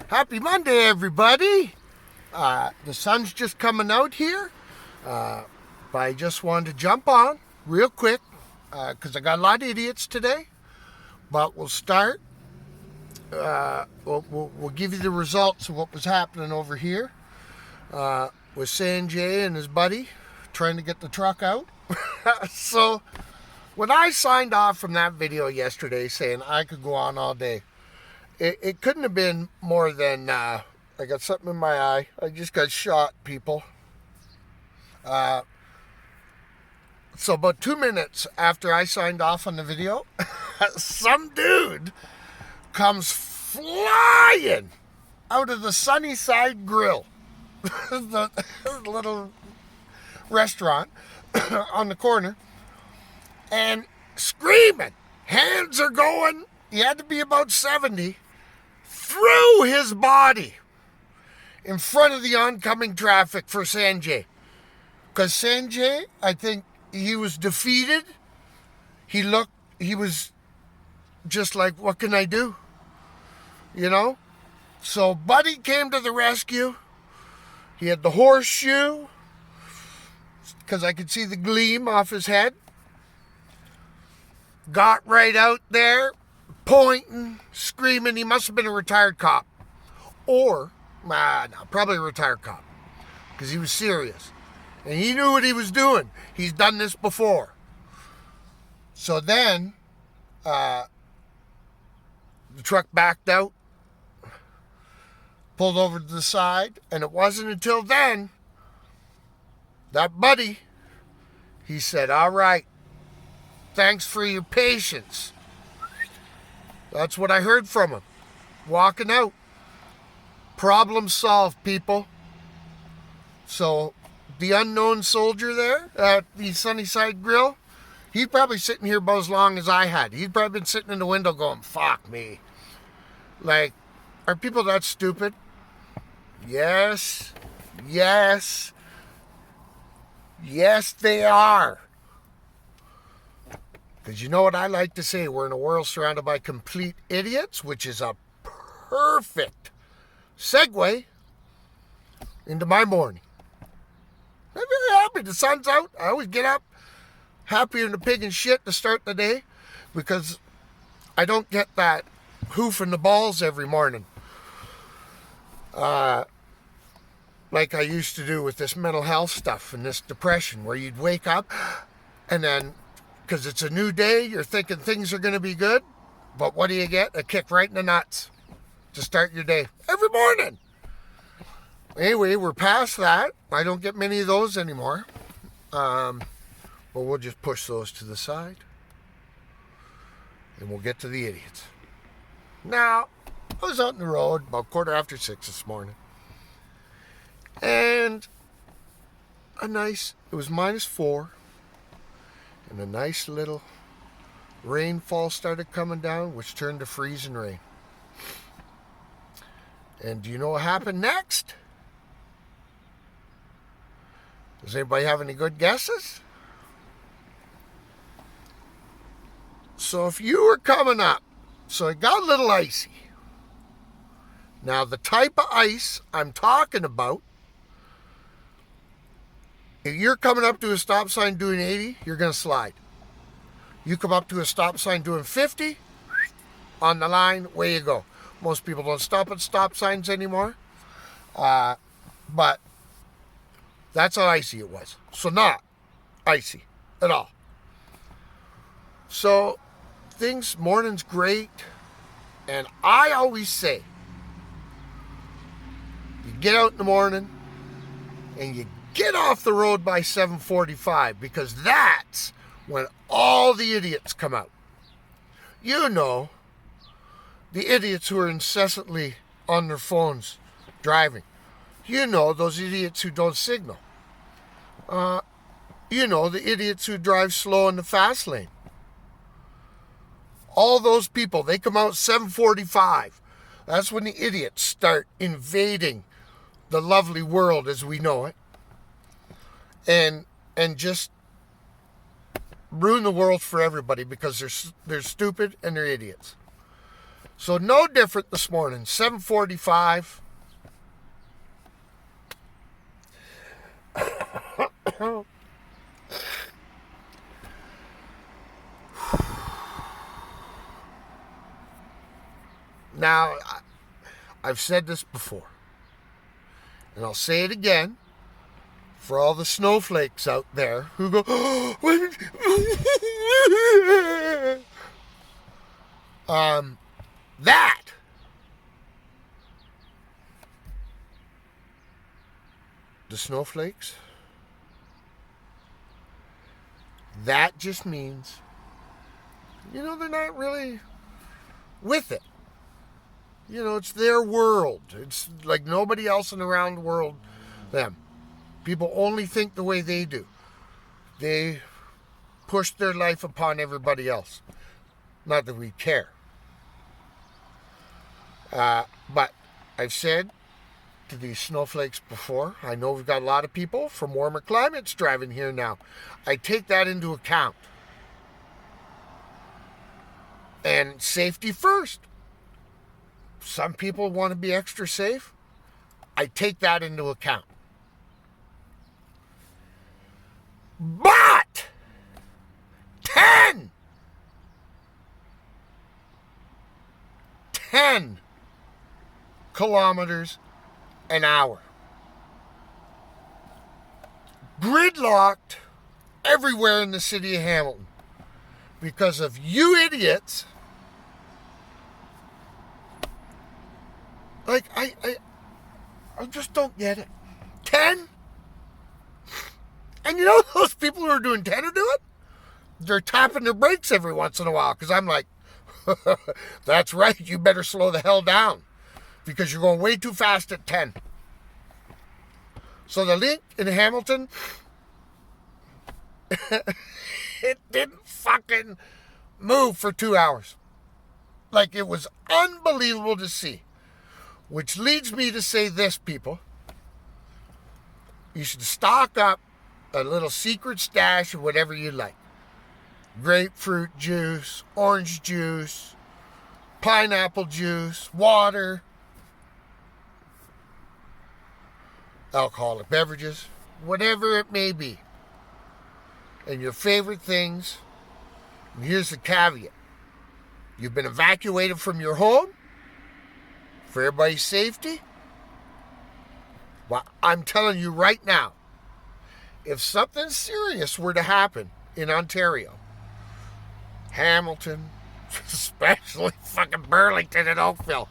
Happy Monday, everybody. The sun's just coming out here, but I just wanted to jump on real quick because I got a lot of idiots today. But we'll start. We'll give you the results of what was happening over here with Sanjay and his buddy trying to get the truck out. So when I signed off from that video yesterday saying I could go on all day, it couldn't have been more than, I got something in my eye. I just got shot, people. So about 2 minutes after I signed off on the video, some dude comes flying out of the Sunnyside Grill, the little restaurant on the corner, and screaming. Hands are going. He had to be about 70. Through his body in front of the oncoming traffic for Sanjay. Because Sanjay, I think he was defeated. He was just like, what can I do? You know? So Buddy came to the rescue. He had the horseshoe, because I could see the gleam off his head. Got right out there, pointing, screaming. He must have been a retired cop. Or, no, probably a retired cop. Because he was serious. And he knew what he was doing. He's done this before. So then, the truck backed out, pulled over to the side, and it wasn't until then that Buddy, he said, all right, thanks for your patience. That's what I heard from him. Walking out. Problem solved, people. So, the unknown soldier there at the Sunnyside Grill, he's probably sitting here about as long as I had. He'd probably been sitting in the window going, fuck me. Like, are people that stupid? Yes. Yes. Yes, they are. Because you know what I like to say? We're in a world surrounded by complete idiots, which is a perfect segue into my morning. I'm very happy. The sun's out. I always get up happier than a pig in shit to start the day because I don't get that hoof in the balls every morning. Like I used to do with this mental health stuff and this depression where you'd wake up and then, because it's a new day, you're thinking things are going to be good, but what do you get? A kick right in the nuts to start your day every morning. Anyway, we're past that. I don't get many of those anymore. But we'll just push those to the side. And we'll get to the idiots. Now, I was out on the road about 6:15 this morning. And it was -4. And a nice little rainfall started coming down, which turned to freezing rain. And do you know what happened next? Does anybody have any good guesses? So if you were coming up, so it got a little icy. Now the type of ice I'm talking about, if you're coming up to a stop sign doing 80, you're going to slide. You come up to a stop sign doing 50, on the line, way you go. Most people don't stop at stop signs anymore. But that's how icy it was. So not icy at all. So morning's great. And I always say, you get out in the morning and you get off the road by 7:45 because that's when all the idiots come out. You know, the idiots who are incessantly on their phones driving. You know, those idiots who don't signal. You know, the idiots who drive slow in the fast lane. All those people, they come out 7:45. That's when the idiots start invading the lovely world as we know it. And just ruin the world for everybody because they're stupid and they're idiots. So no different this morning. 7:45. Now, I've said this before, and I'll say it again for all the snowflakes out there who go, that the snowflakes, that just means, they're not really with it. It's their world. It's like nobody else in the round world, them. People only think the way they do. They push their life upon everybody else. Not that we care. But I've said to these snowflakes before, I know we've got a lot of people from warmer climates driving here now. I take that into account. And safety first. Some people want to be extra safe. I take that into account. But 10 kilometers an hour. Gridlocked everywhere in the city of Hamilton because of you idiots. Like, I just don't get it. 10? And those people who are doing 10 who do it? They're tapping their brakes every once in a while, because I'm like, that's right, you better slow the hell down, because you're going way too fast at 10. So the link in Hamilton, it didn't fucking move for 2 hours. Like, it was unbelievable to see. Which leads me to say this, people. You should stock up a little secret stash of whatever you like. Grapefruit juice, orange juice, pineapple juice, water, alcoholic beverages, whatever it may be. And your favorite things. And here's the caveat. You've been evacuated from your home for everybody's safety. Well, I'm telling you right now, if something serious were to happen in Ontario, Hamilton, especially fucking Burlington and Oakville,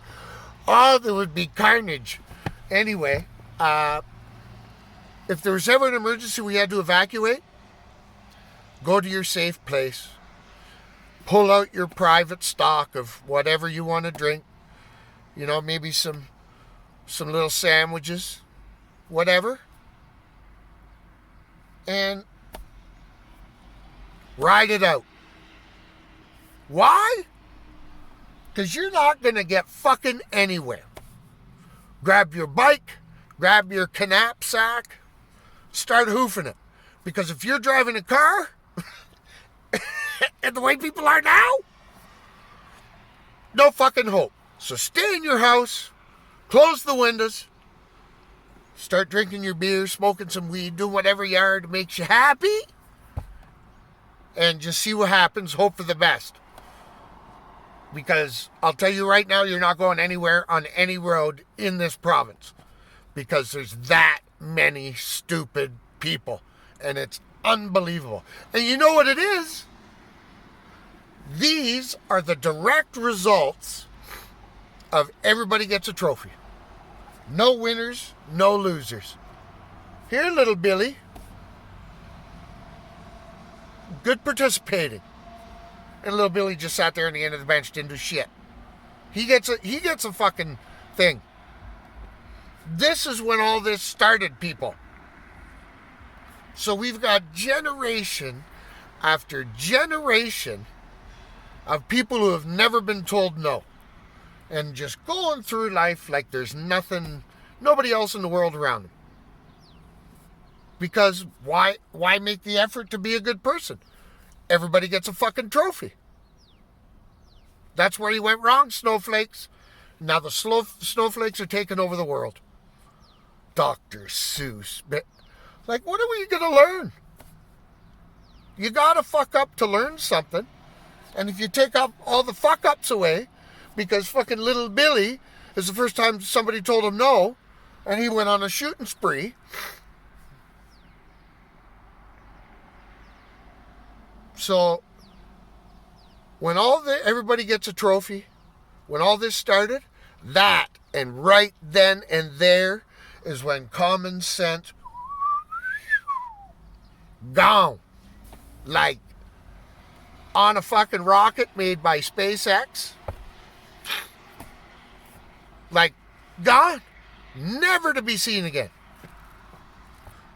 there would be carnage. Anyway, if there was ever an emergency we had to evacuate, go to your safe place, pull out your private stock of whatever you want to drink, maybe some little sandwiches, whatever, and ride it out. Why? Because you're not going to get fucking anywhere. Grab your bike, grab your knapsack, start hoofing it. Because if you're driving a car, and the way people are now, no fucking hope. So stay in your house, close the windows, start drinking your beer, smoking some weed, doing whatever you are to make you happy, and just see what happens, hope for the best. Because I'll tell you right now, you're not going anywhere on any road in this province, because there's that many stupid people, and it's unbelievable. And you know what it is? These are the direct results of everybody gets a trophy. No winners, no losers. Here, little Billy. Good participating. And little Billy just sat there on the end of the bench, didn't do shit. He gets a fucking thing. This is when all this started, people. So we've got generation after generation of people who have never been told no. And just going through life like there's nobody else in the world around them. Because why make the effort to be a good person? Everybody gets a fucking trophy. That's where you went wrong, snowflakes. Now the snowflakes are taking over the world. Dr. Seuss. Like, what are we going to learn? You got to fuck up to learn something. And if you take up all the fuck ups away, because fucking little Billy is the first time somebody told him no, and he went on a shooting spree. So, when everybody gets a trophy, when all this started, that, and right then and there, is when common sense gone. Like on a fucking rocket made by SpaceX. Like gone. Never to be seen again.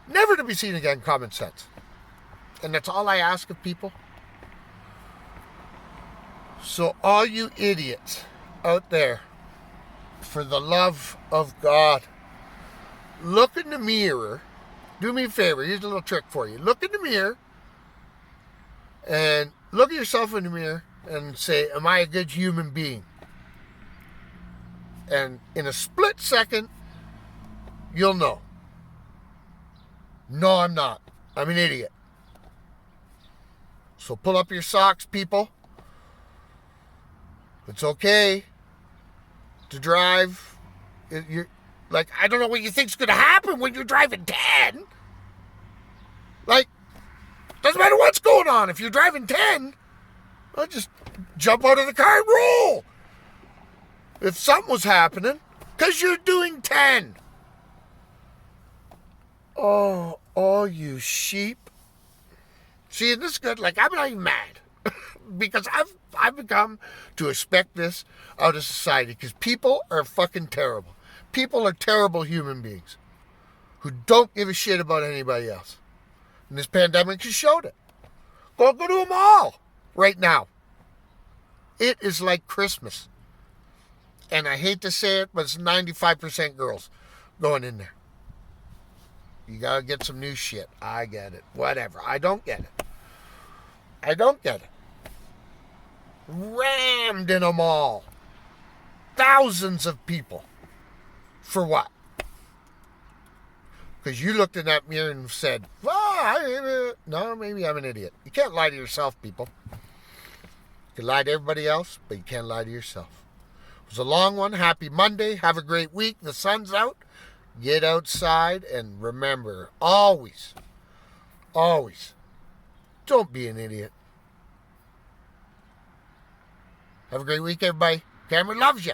Never to be seen again, common sense. And that's all I ask of people. So all you idiots out there, for the love of God, look in the mirror. Do me a favor. Here's a little trick for you. Look in the mirror and look at yourself in the mirror and say, am I a good human being? And in a split second, you'll know. No, I'm not. I'm an idiot. So pull up your socks, people. It's okay to drive. You're like, I don't know what you think's going to happen when you're driving 10. Like, doesn't matter what's going on. If you're driving 10, well, just jump out of the car and roll. If something was happening, because you're doing 10. Oh, all you sheep. See, this is good. Like, I'm not even mad. Because I've become to expect this out of society. Because people are fucking terrible. People are terrible human beings who don't give a shit about anybody else. And this pandemic has showed it. Go to a mall right now. It is like Christmas. And I hate to say it, but it's 95% girls going in there. You got to get some new shit. I get it. Whatever. I don't get it. I don't get it. Rammed in a mall. Thousands of people. For what? Because you looked in that mirror and said, no, maybe I'm an idiot. You can't lie to yourself, people. You can lie to everybody else, but you can't lie to yourself. It was a long one. Happy Monday. Have a great week. The sun's out. Get outside and remember, always, don't be an idiot. Have a great week, everybody. Cameron loves you.